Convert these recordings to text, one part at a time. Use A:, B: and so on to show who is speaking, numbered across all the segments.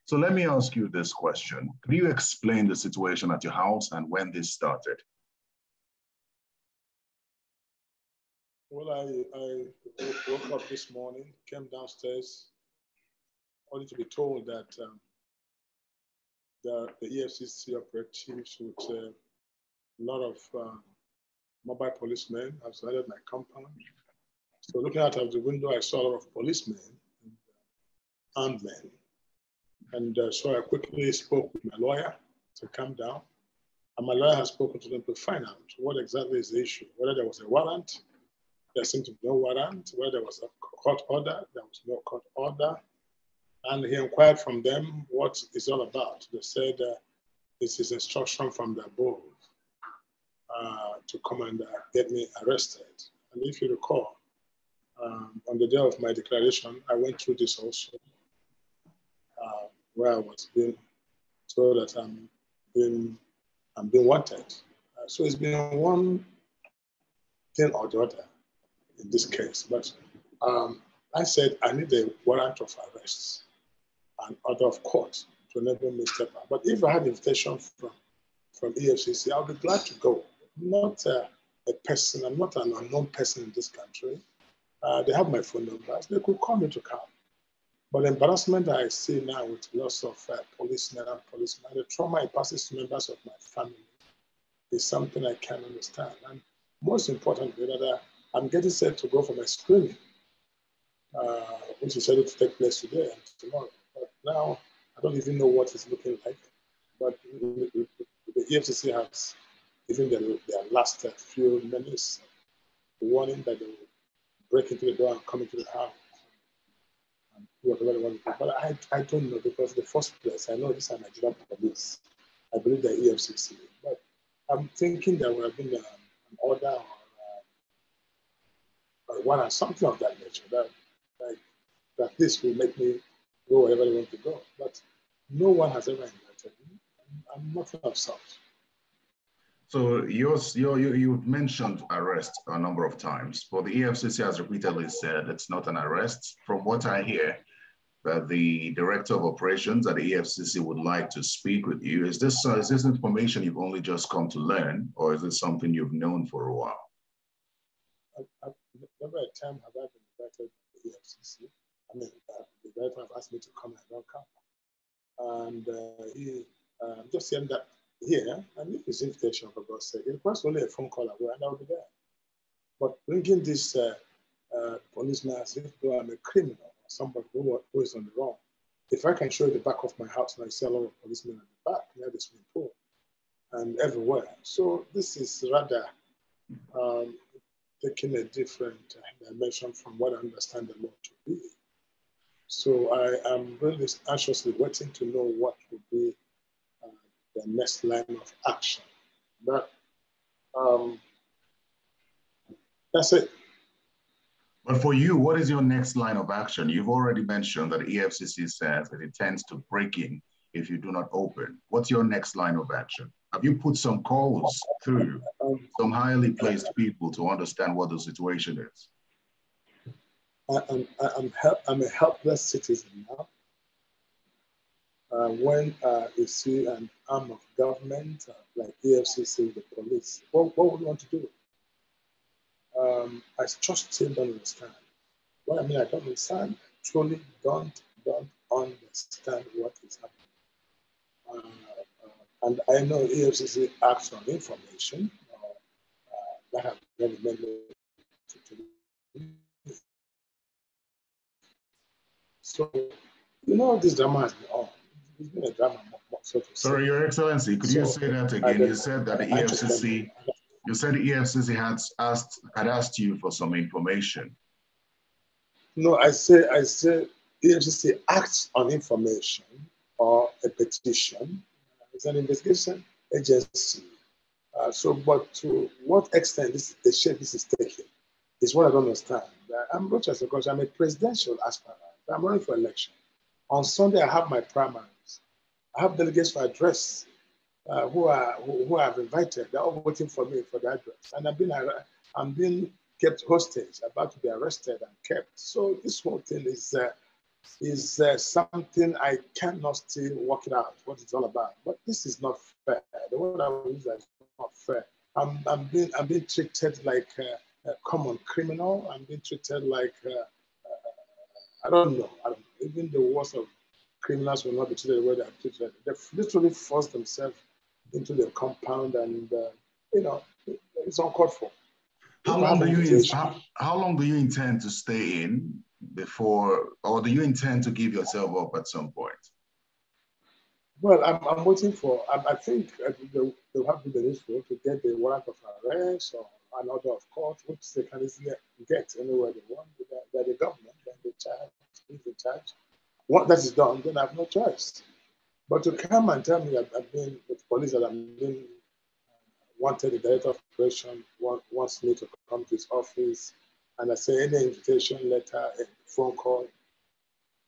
A: So let me ask you this question. Could you explain the situation at your house and when this started?
B: Well, I woke up this morning, came downstairs, only to be told that the EFCC operatives with a lot of mobile policemen have surrounded my compound. So looking out of the window, I saw a lot of policemen and armed men. And so I quickly spoke with my lawyer to calm down. And my lawyer has spoken to them to find out what exactly is the issue, whether there was a warrant. There seemed to be no warrant. Whether there was a court order, there was no court order. And he inquired from them what it's all about. They said this is instruction from the above to come and get me arrested. And if you recall, on the day of my declaration, I went through this also, where I was being told that I'm being wanted. So it's been one thing or the other in this case. But I said I need a warrant of arrest and order of court to enable me step out. But if I had invitation from EFCC, I would be glad to go. I'm not a person, I'm not an unknown person in this country. They have my phone numbers. They could call me to come. But the embarrassment I see now with lots of policemen, the trauma it passes to members of my family is something I can't understand. And most importantly, that I'm getting set to go for my screening, which is scheduled to take place today and tomorrow. But now I don't even know what it's looking like. But the EFCC has given their last few minutes warning that they will break into the door and come into the house. And whatever they want to do. But I don't know, because the first place, I know these are Nigerian police. I believe they're EFCC. But I'm thinking there would have been an order or one or something of that nature that this will make me go wherever I want to go. But no one has ever invited me. I'm nothing of such.
A: So you've mentioned arrest a number of times, but the EFCC has repeatedly said it's not an arrest. From what I hear, that the director of operations at the EFCC would like to speak with you. Is this information you've only just come to learn, or is it something you've known for a while?
B: I've never a time have I been invited to the EFCC. I mean, the director have asked me to come and I don't come. And he just saying that here, and if his invitation, for God's sake, it requires only a phone call away and I'll be there. But bringing this policeman as if though I'm a criminal or somebody who is on the run, if I can show you the back of my house, and I see a lot of policemen at the back near the swimming pool and everywhere. So this is rather taking a different dimension from what I understand the law to be. So I am really anxiously waiting to know what will be the next line of action. But that's it.
A: But for you, what is your next line of action? You've already mentioned that EFCC says that it tends to break in if you do not open. What's your next line of action? Have you put some calls through some highly placed people to understand what the situation is?
B: I'm a helpless citizen now. When you see an arm of government like EFCC, the police, what would you want to do? I just still don't understand. What I mean, I don't understand. Truly don't understand what is happening. And I know EFCC acts on information that have never been to me. So, you know, this drama has been on. It's been a drama, so to say.
A: Sorry, Your Excellency, could you say that again? You said that the EFCC, you said the EFCC had asked you for some information.
B: No, I say EFCC acts on information or a petition. It's an investigation agency. But to what extent the shape this is taking is what I don't understand. I'm Rochas because I'm a presidential aspirant. I'm running for election. On Sunday, I have my primaries. I have delegates for address who I've invited. They're all waiting for me for the address. And I'm being kept hostage, about to be arrested and kept. So this whole thing is is something I cannot still work it out, what it's all about. But this is not fair. The word I will use is not fair. I'm being treated like a common criminal. I'm being treated like, I don't know. Even the worst of criminals will not be treated the way they're treated. They've literally forced themselves into the compound and, you know, it's uncalled for.
A: How long do you intend to stay in before, or do you intend to give yourself up at some point?
B: Well, I'm waiting for, I think they'll have to do the needful to get the warrant of arrest or an order of court, which they can easily get anywhere they want. They're the government, they're the charge, is the charge. Once that is done, then I have no choice. But to come and tell me that I've been with police, that I'm being wanted, the director of operation wants me to come to his office, and I say any invitation letter, a phone call,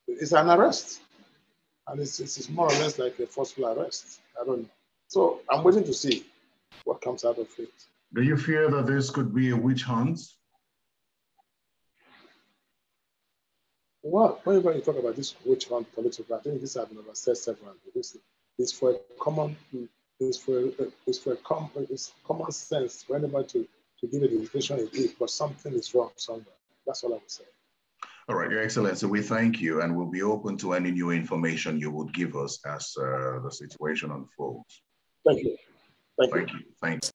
B: it's an arrest. And it's more or less like a forceful arrest. I don't know. So I'm waiting to see what comes out of it.
A: Do you fear that this could be a witch hunt?
B: Well, whenever you talk about this witch hunt political, I think this has been said several. This is for a common, it's common sense whenever to give a decision it is, but something is wrong somewhere. That's all I would say.
A: All right, Your Excellency, we thank you, and we'll be open to any new information you would give us as the situation unfolds.
B: Thank you.
A: Thank you.